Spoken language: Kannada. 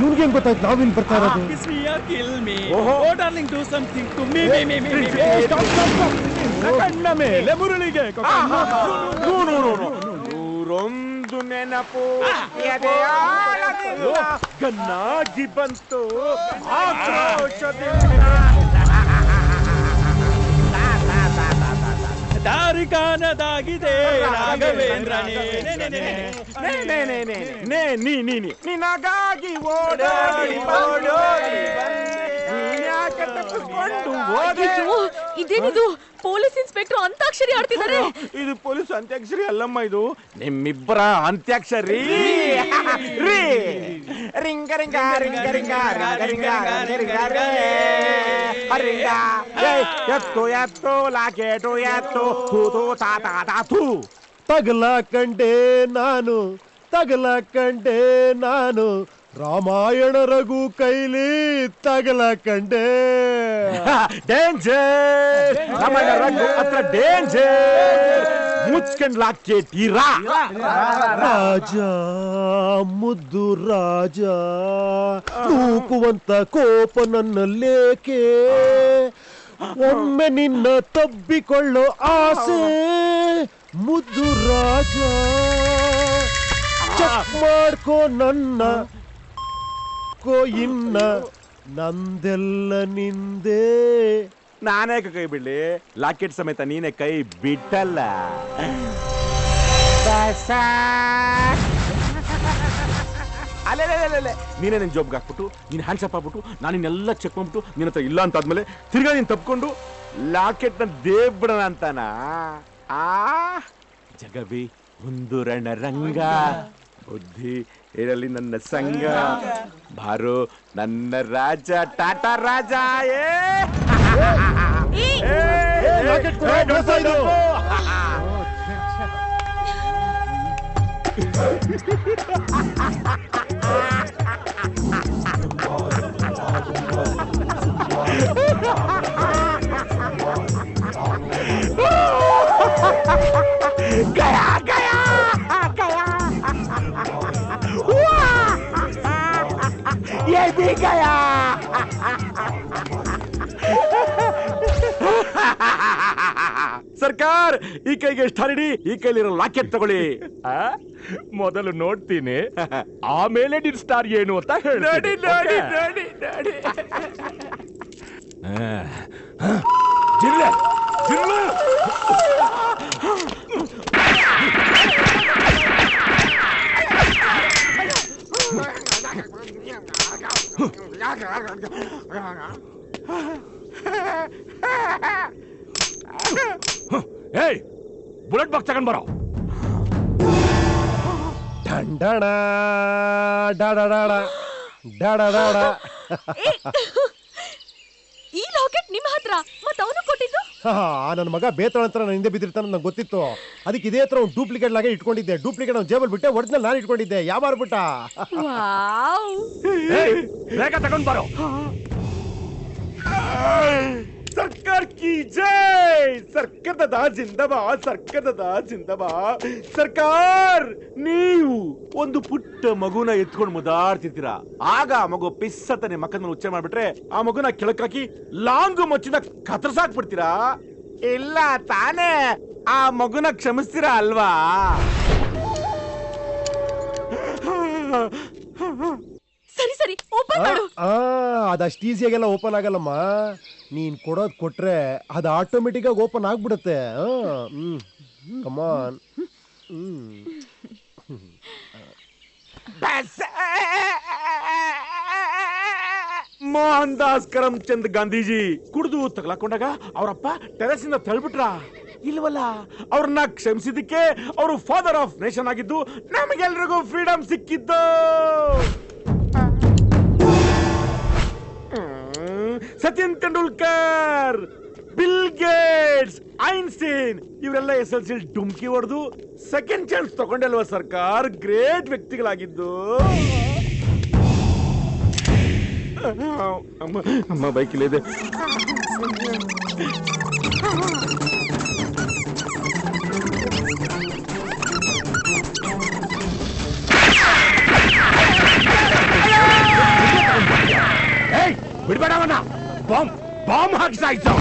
ಇವ್ನಿಗೆ ಹೆಂಗ್ ಗೊತ್ತಾಯ್ತು ನಾವಿಲ್ಲಿ ಬರ್ತಾ ಇರೋದು? ಕಣ್ಣ ಮೇಲೆ ಮುರಳಿಗೆ ನೂರೊಂದು ನೆನಪು ಗನ್ನಾಗಿ ಬಂತು ದಾರಿ ಕಾಣದಾಗಿದೆ ನಿನಗಾಗಿ ಓಡಾಡಿ ಇದೇನಿದು? ಪೊಲೀಸ್ ಇನ್ಸ್ಪೆಕ್ಟರ್ ಅಂತ್ಯಾಕ್ಷರಿ ಆಡ್ತಿದ್ದಾರೆ. ಇದು ಪೊಲೀಸ್ ಅಂತ್ಯಾಕ್ಷರಿ ಅಲ್ಲಮ್ಮ, ಇದು ನಿಮ್ಮಿಬ್ಬರ Antakshari. Ring ring ring ring ring ring ring ಎತ್ತು ಎತ್ತು ಲಾಕೆಟು ಎತ್ತು ತೂತು ತಾತು ತಗಲಾಕಂಡೆ ನಾನು ರಾಮಾಯಣ ರಘು ಕೈಲಿ ತಗಲಾಕಂಡೆ. ಡೇಂಜರ್ ರಾಮಾಯಣ ರಘು ಹತ್ರ ಡೇಂಜರ್. ಮುಚ್ಕೊಂಡ್ ಲಾಕೆಟೀರಾ ರಾಜ ಮುದ್ದು ರಾಜ, ನೂಕುವಂತ ಕೋಪ ನನ್ನಲ್ಲೇಕೆ, ಒಮ್ಮೆ ನಿನ್ನ ತಬ್ಬಿಕೊಳ್ಳೋ ಆಸೆ ಮುದ್ದು ರಾಜ. ಚೆಕ್ ಮಾಡ್ಕೋ ನನ್ನ ಇನ್ನ ನಂದೆಲ್ಲ ನಿಂದೆ. ನಾನೇ ಕೈ ಬಿಡ್ಲಿ, ಲಾಕೆಟ್ ಸಮೇತ ನೀನೇ ಕೈ ಬಿಟ್ಟಲ್ಲ. ಅಲ್ಲೇ ನೀನೇ ನಿನ್ ಜಾಬ್ಗೆ ಹಾಕ್ಬಿಟ್ಟು ನೀನ್ ಹ್ಯಾಂಡ್ಸಪ್ ಆಗ್ಬಿಟ್ಟು ನಾನು ಇನ್ನೆಲ್ಲ ಚೆಕ್ ಮಾಡ್ಬಿಟ್ಟು ನಿನ್ನ ಹತ್ರ ಇಲ್ಲ ಅಂತ ಆದ್ಮೇಲೆ ತಿರ್ಗಾ ನೀನ್ ತಪ್ಕೊಂಡು ಲಾಕೆಟ್ ನ ದೇವ್ಬಿಡೋಣ ಅಂತಾನ. ಜಗವಿ ಒಂದು ರಣರಂಗ, ಬುದ್ಧಿ ಇರಲಿ ನನ್ನ ಸಂಗ, ಬಾರೋ ನನ್ನ ರಾಜ ಟಾಟಾ ರಾಜ. गया गया गया ये भी गया. ಸರ್ಕಾರ ಈ ಕೈಗೆ ಎಷ್ಟು ಹರಡಿ, ಈ ಕೈಲಿರೋ ಲಾಕೆಟ್ ತಗೊಳ್ಳಿ. ಮೊದಲು ನೋಡ್ತೀನಿ, ಆಮೇಲೆ ನಿನ್ ಸ್ಟಾರ್ ಏನು ಅಂತ ಹೇಳಿ. ನೋಡಿ ನೋಡಿ ನೋಡಿ ನೋಡಿ. ಜಿಲ್ಲೆ ಜಿಲ್ಲೆ ಏಯ್, ಬುಲೆಟ್ ಬಾಕ್ಸ್ ತಗೊಂಡ್ ಬರೋ. ಢಂಡಣ ಡಾಡಾಡ ಡಾಡಾಡ. ಈ ಲಾಕೆಟ್ ನಿಮ್ಮ ಹತ್ರ ಮತ್ತೆ ಅವನು ಕೊಟ್ಟಿದ್ದು? ನನ್ನ ಮಗ ಬೇತಾಳ ಹತ್ರ ನನ್ನ ಹಿಂದೆ ಬಿದ್ದಿರ್ತಾನೆ ನಂಗೆ ಗೊತ್ತಿತ್ತು. ಅದಕ್ಕೆ ಇದೇ ಹತ್ರ ಒಂದು ಡೂಪ್ಲಿಕೇಟ್ ಲಾಗೆ ಇಟ್ಕೊಂಡಿದ್ದೆ. ಡೂಪ್ಲಿಕೇಟ್ ಅವ್ನು ಜೇಬಲ್ ಬಿಟ್ಟೆ, ಒರಿಜಿನಲ್ ನಾನು ಇಟ್ಕೊಂಡಿದ್ದೆ. ಯಾವ ಮಾರ್ಬಿಟ್ಟ? ಬೇಗ ತಗೊಂಡ್ ಬರೋ. ಸರ್ಕಾರ ಕಿ ಜೈ. ಸರ್ಕಾರದ ಜಿಂದಾಬಾದ್, ಸರ್ಕಾರದ ಜಿಂದಾಬಾದ್. ಸರ್ಕಾರ, ನೀವು ಒಂದು ಪುಟ್ಟ ಮಗುನ ಎತ್ಕೊಂಡು ಮುದಾಡ್ತಿರ್ತೀರಾ, ಆಗ ಆ ಮಗು ಪಿಸ್ಸತನೆ ಮಕ್ಕಳನ್ನ ಉಚ್ಚ ಮಾಡ್ಬಿಟ್ರೆ ಆ ಮಗುನ ಕೆಳಕಾಕಿ ಲಾಂಗು ಮಚ್ಚಿನ ಕತ್ತರಿಸಾಕ್ಬಿಡ್ತೀರಾ? ಇಲ್ಲ ತಾನೇ? ಆ ಮಗುನ ಕ್ಷಮಿಸ್ತೀರಾ ಅಲ್ವಾ? ಸರಿ ಸರಿ, ಓಪನ್ ಮಾಡು. ಅದಷ್ಟು ಈಸಿಯಾಗೆಲ್ಲ ಓಪನ್ ಆಗಲ್ಲಮ್ಮ. ನೀನ್ ಕೊಡೋದ್ ಕೊಟ್ರೆ ಅದು ಆಟೋಮೆಟಿಕ್ ಆಗಿ ಓಪನ್ ಆಗ್ಬಿಡುತ್ತೆ. ಕಮಾನ್. ಮೋಹನ್ ದಾಸ್ ಕರಮ್ಚಂದ್ ಗಾಂಧೀಜಿ ಕುಡಿದು ತಗಲಾಕೊಂಡಾಗ ಅವರಪ್ಪ ಟೆರೆಸ್ ಇಂದ ತಳ್ಬಿಟ್ರ ಇಲ್ವಲ್ಲ? ಅವ್ರನ್ನ ಕ್ಷಮಿಸಿದ್ದಕ್ಕೆ ಅವರು ಫಾದರ್ ಆಫ್ ನೇಷನ್ ಆಗಿದ್ದು, ನಮಗೆಲ್ರಿಗೂ ಫ್ರೀಡಮ್ ಸಿಕ್ಕಿದ್ದು. Sachin Tendulkar, bill Gates, Einstein ಇವರೆಲ್ಲ SLC ಡುಮ್ಕಿ ಹೊಡೆದು ಸೆಕೆಂಡ್ ಚಾನ್ಸ್ ತಗೊಂಡಲ್ವಾ ಸರ್ಕಾರ? ಗ್ರೇಟ್ ವ್ಯಕ್ತಿಗಳಾಗಿದ್ದು. ಅಮ್ಮ ಬೈಕಿಲ್ಲಿದೆ. ಬಾಂಬ್ ಬಾಂಬ್ ಹಾಕಿ ಸಾಯ್ತು